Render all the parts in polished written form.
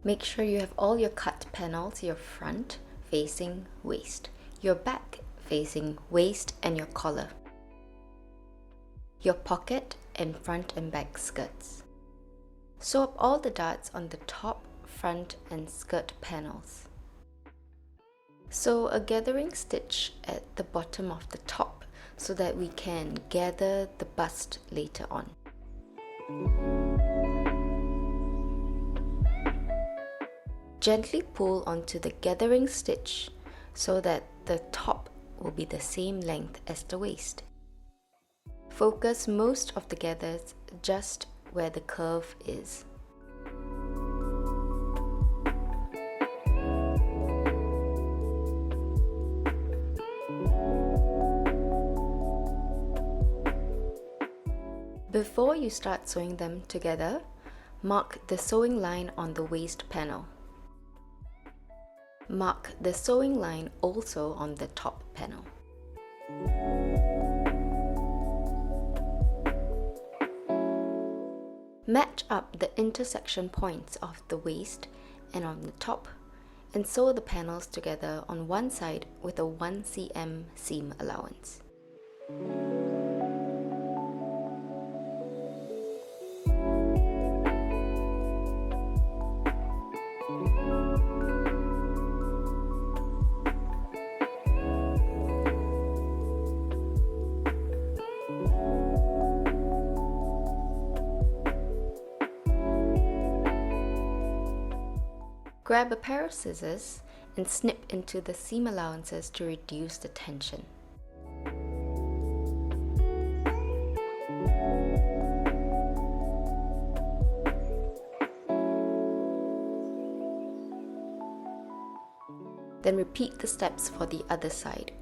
Make sure you have all your cut panels, your front facing waist, your back facing waist and your collar, your pocket and front and back skirts. Sew up all the darts on the top, front and skirt panels. Sew a gathering stitch at the bottom of the top so that we can gather the bust later on. Gently pull onto the gathering stitch so that the top will be the same length as the waist. Focus most of the gathers just where the curve is. Before you start sewing them together, mark the sewing line on the waist panel. Mark the sewing line also on the top panel. Match up the intersection points of the waist and on the top and sew the panels together on one side with a 1 cm seam allowance. Grab a pair of scissors and snip into the seam allowances to reduce the tension. Then repeat the steps for the other side.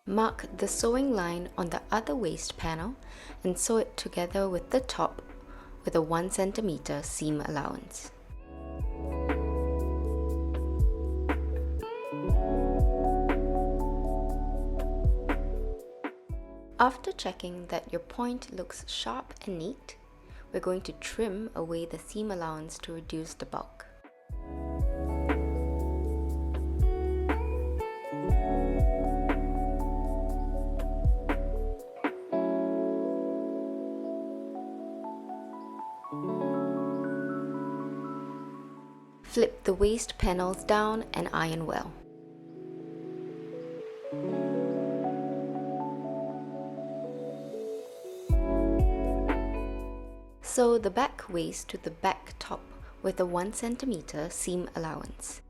Mark the sewing line on the other waist panel and sew it together with the top with a 1 cm seam allowance. After checking that your point looks sharp and neat, we're going to trim away the seam allowance to reduce the bulk. Flip the waist panels down and iron well. Sew the back waist to the back top with a 1 cm seam allowance.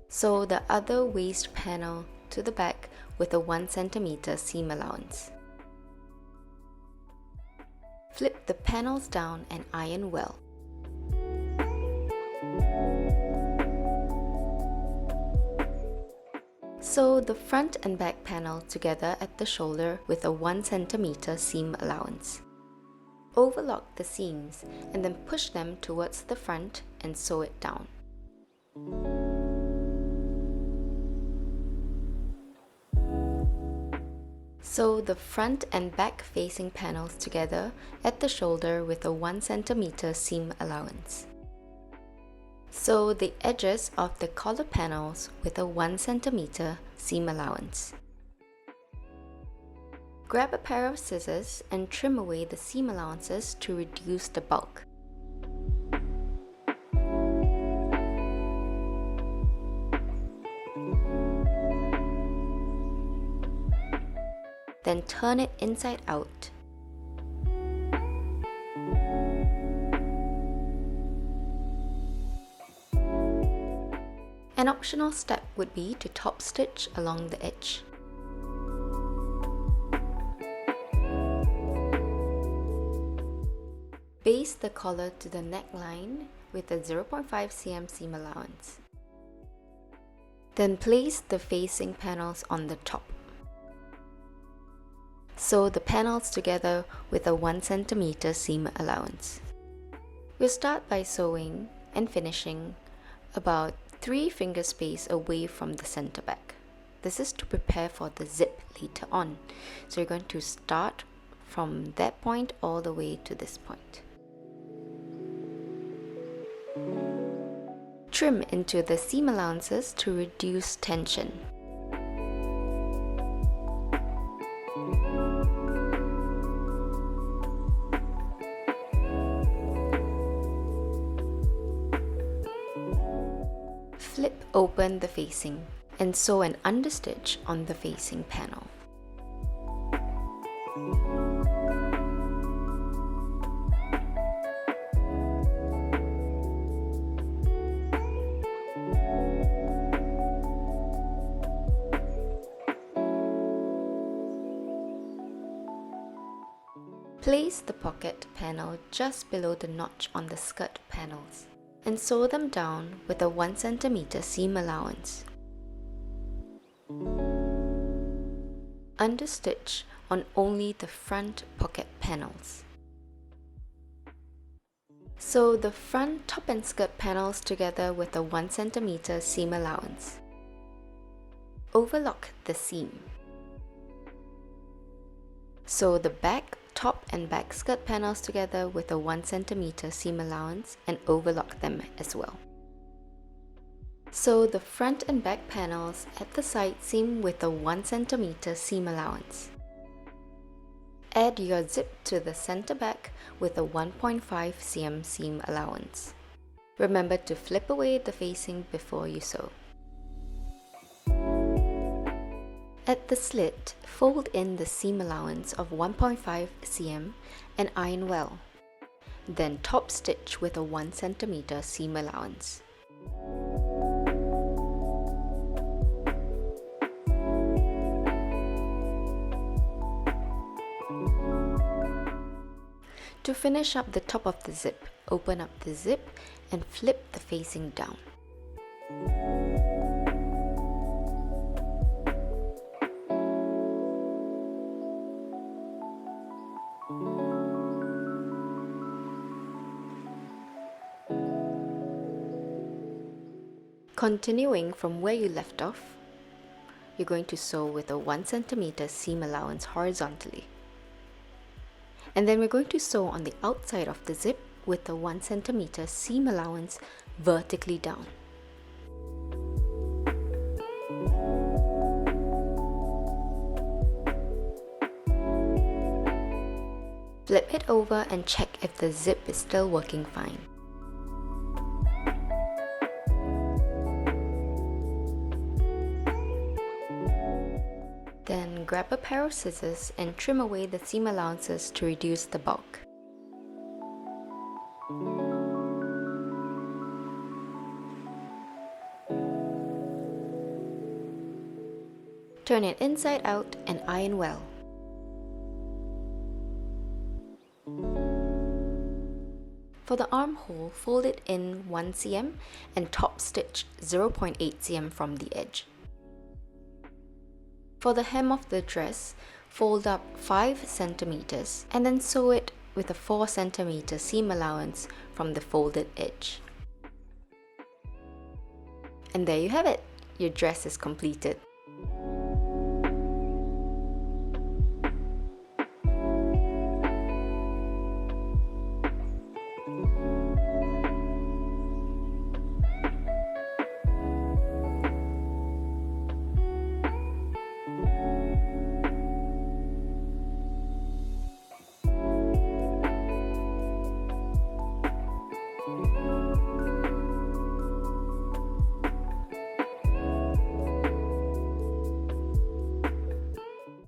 Sew the other waist panel to the back with a 1 cm seam allowance. Flip the panels down and iron well. Sew the front and back panel together at the shoulder with a 1 cm seam allowance. Overlock the seams and then push them towards the front and sew it down. Sew the front and back facing panels together at the shoulder with a 1 cm seam allowance. Sew the edges of the collar panels with a 1 cm seam allowance. Grab a pair of scissors and trim away the seam allowances to reduce the bulk. Then turn it inside out. An optional step would be to top stitch along the edge. Base the collar to the neckline with a 0.5 cm seam allowance. Then place the facing panels on the top. Sew the panels together with a 1 cm seam allowance. We'll start by sewing and finishing about 3 finger space away from the center back. This is to prepare for the zip later on. So you're going to start from that point all the way to this point. Trim into the seam allowances to reduce tension. Flip open the facing and sew an understitch on the facing panel. Place the pocket panel just below the notch on the skirt panels and sew them down with a 1 cm seam allowance. Understitch on only the front pocket panels. Sew the front top and skirt panels together with a 1 cm seam allowance. Overlock the seam. Sew the back, top and back skirt panels together with a 1 cm seam allowance and overlock them as well. Sew the front and back panels at the side seam with a 1 cm seam allowance. Add your zip to the center back with a 1.5 cm seam allowance. Remember to flip away the facing before you sew. At the slit, fold in the seam allowance of 1.5 cm and iron well. Then top stitch with a 1 cm seam allowance. To finish up the top of the zip, open up the zip and flip the facing down. Continuing from where you left off, you're going to sew with a 1 cm seam allowance horizontally. And then we're going to sew on the outside of the zip with a 1 cm seam allowance vertically down. Flip it over and check if the zip is still working fine. Then grab a pair of scissors and trim away the seam allowances to reduce the bulk. Turn it inside out and iron well. For the armhole, fold it in 1 cm and top stitch 0.8 cm from the edge. For the hem of the dress, fold up 5 cm and then sew it with a 4 cm seam allowance from the folded edge. And there you have it! Your dress is completed.